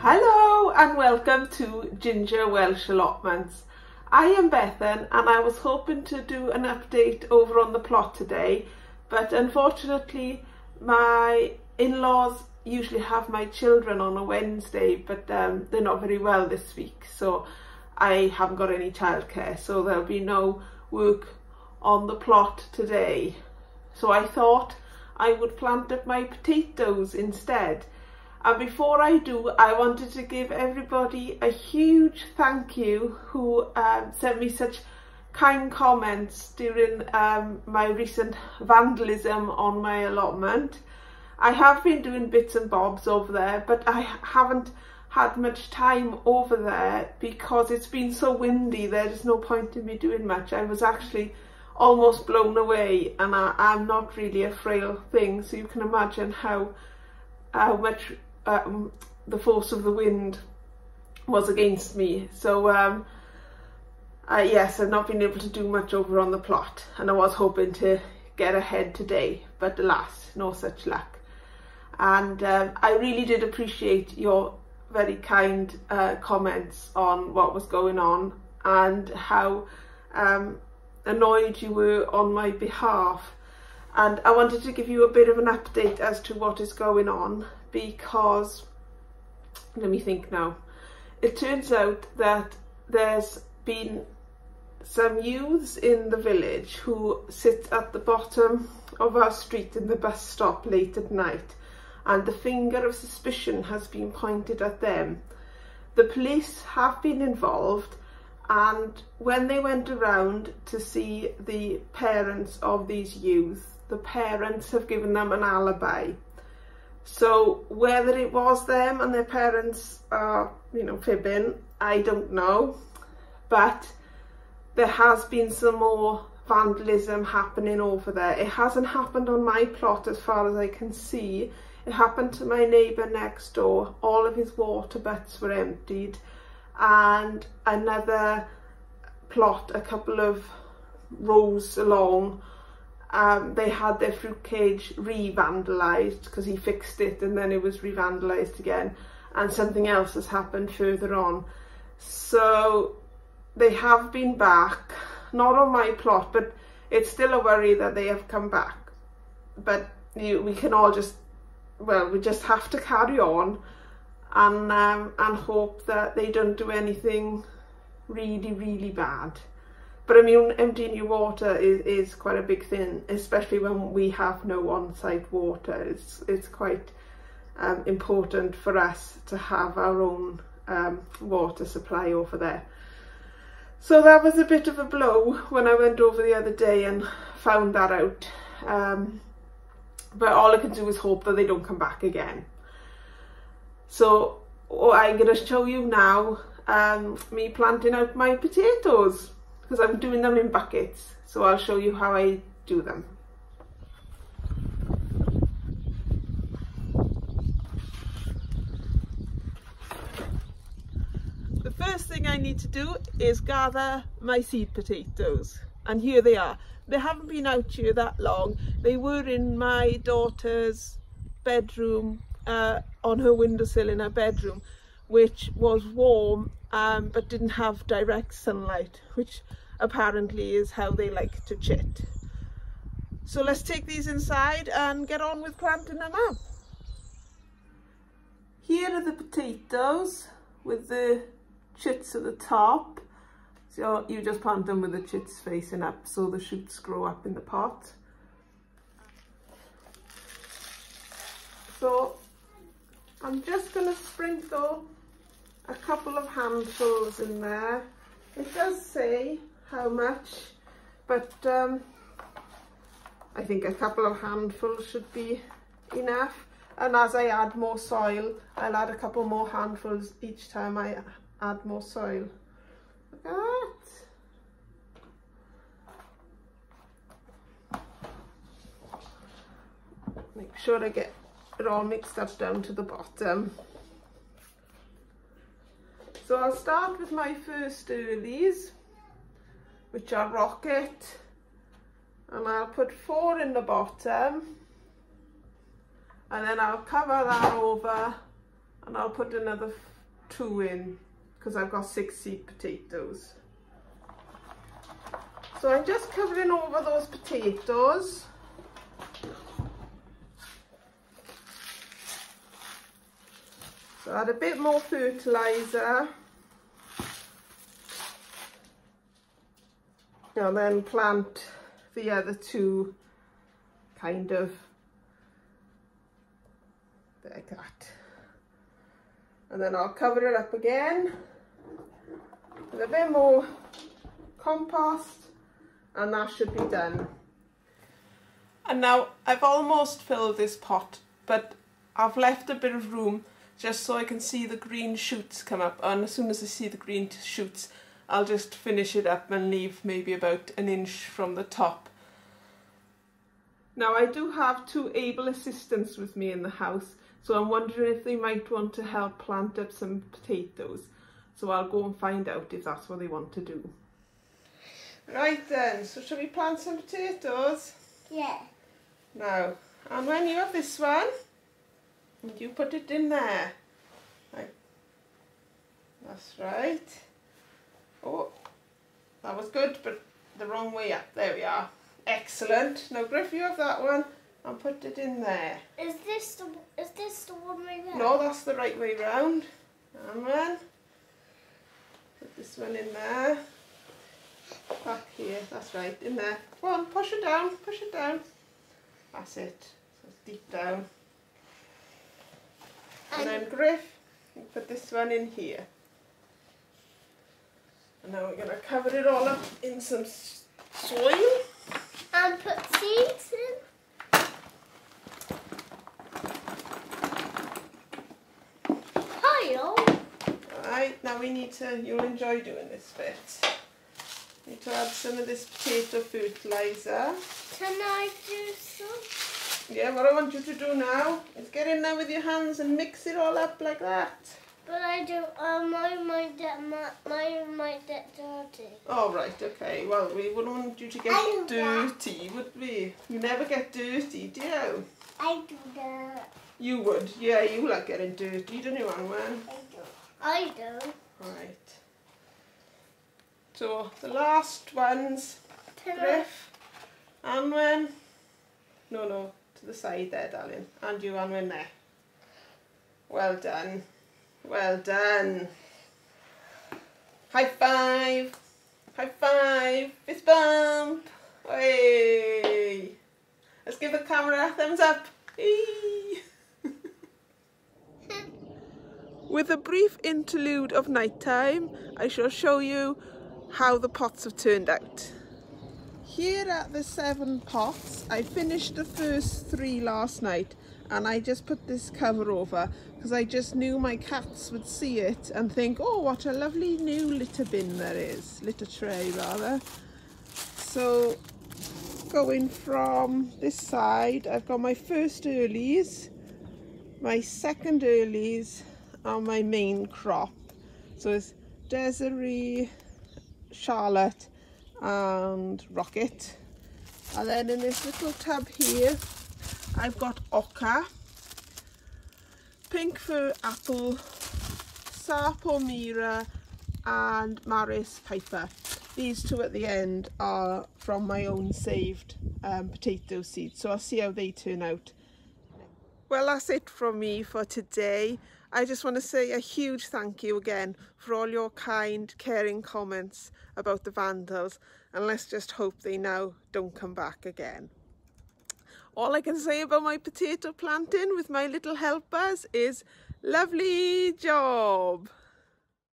Hello and welcome to Ginger Welsh Allotments. I am Bethan and I was hoping to do an update over on the plot today, but unfortunately my in-laws usually have my children on a Wednesday, but they're not very well this week, so I haven't got any childcare, so there'll be no work on the plot today. So I thought I would plant up my potatoes instead. And before I do, I wanted to give everybody a huge thank you who sent me such kind comments during my recent vandalism on my allotment. I have been doing bits and bobs over there, but I haven't had much time over there because it's been so windy. There's no point in me doing much. I was actually almost blown away, and I'm not really a frail thing, so you can imagine how much the force of the wind was against me. So yes, I've not been able to do much over on the plot, and I was hoping to get ahead today, but alas, no such luck. And I really did appreciate your very kind comments on what was going on and how annoyed you were on my behalf. And I wanted to give you a bit of an update as to what is going on, because, let me think now, it turns out that there's been some youths in the village who sit at the bottom of our street in the bus stop late at night, and the finger of suspicion has been pointed at them. The police have been involved, and when they went around to see the parents of these youths, the parents have given them an alibi. So whether it was them and their parents are, fibbing, I don't know. But there has been some more vandalism happening over there. It hasn't happened on my plot as far as I can see. It happened to my neighbour next door. All of his water butts were emptied, and another plot a couple of rows along, they had their fruit cage re-vandalised because he fixed it and then it was re-vandalised again, and something else has happened further on. So they have been back, not on my plot, but it's still a worry that they have come back. But we can all just, well, we just have to carry on and hope that they don't do anything really, really bad. But I mean, emptying your water is quite a big thing, especially when we have no on-site water. It's quite important for us to have our own water supply over there. So that was a bit of a blow when I went over the other day and found that out. But all I can do is hope that they don't come back again. So I'm going to show you now me planting out my potatoes, because I'm doing them in buckets, so I'll show you how I do them. The first thing I need to do is gather my seed potatoes, and here they are. They haven't been out here that long. They were in my daughter's bedroom, on her windowsill in her bedroom, which was warm but didn't have direct sunlight, which apparently is how they like to chit. So let's take these inside and get on with planting them up. Here are the potatoes with the chits at the top. So you just plant them with the chits facing up so the shoots grow up in the pot. So I'm just going to sprinkle a couple of handfuls in there. It does say how much, but I think a couple of handfuls should be enough. And as I add more soil, I'll add a couple more handfuls each time I add more soil. Look at that. Make sure I get it all mixed up down to the bottom. So I'll start with my first earlies, which are rocket, and I'll put 4 in the bottom, and then I'll cover that over and I'll put another 2 in because I've got 6 seed potatoes. So I'm just covering over those potatoes. So add a bit more fertiliser. And then plant the other 2 kind of like that. And then I'll cover it up again with a bit more compost, and that should be done. And now I've almost filled this pot, but I've left a bit of room just so I can see the green shoots come up, and as soon as I see the green shoots I'll just finish it up and leave maybe about 1 inch from the top. Now I do have 2 able assistants with me in the house, so I'm wondering if they might want to help plant up some potatoes. So I'll go and find out if that's what they want to do. Right then, so shall we plant some potatoes? Yeah. Now, and when you have this one, you put it in there. Right. That's right. Oh, that was good, but the wrong way up. There we are. Excellent. Now Griff, you have that one and put it in there. Is this the one way round? No, that's the right way round. And then put this one in there. Back here. That's right. In there. Go on, push it down. Push it down. That's it. So it's deep down. And then Griff, you put this one in here. And now we're going to cover it all up in some soil. And put seeds in. Hello. Right, now we need to, you'll enjoy doing this bit. Need to add some of this potato fertiliser. Can I do some? Yeah, what I want you to do now is get in there with your hands and mix it all up like that. But I do, mine might get dirty. Oh, right, okay. Well, we wouldn't want you to get dirty, would we? You never get dirty, do you? I do that. You would, yeah, you like getting dirty, don't you, Anwen? I do. Right. So, the last ones, Griff, Anwen. No, to the side there, darling. And you, Anwen, there. Well done. Well done. High five. High five. Fist bump. Hey. Let's give the camera a thumbs up. Hey. With a brief interlude of night time, I shall show you how the pots have turned out. Here are the 7 pots. I finished the first 3 last night, and I just put this cover over because I just knew my cats would see it and think, oh, what a lovely new litter bin there is, litter tray rather. So going from this side, I've got my first earlies, my second earlies, and my main crop. So it's Desiree, Charlotte and Rocket. And then in this little tub here I've got Ochre, Pink Fir Apple, Sarpo Mira and Maris Piper. These 2 at the end are from my own saved potato seeds, so I'll see how they turn out. Well, that's it from me for today. I just want to say a huge thank you again for all your kind, caring comments about the Vandals, and let's just hope they now don't come back again. All I can say about my potato planting with my little helpers is lovely job.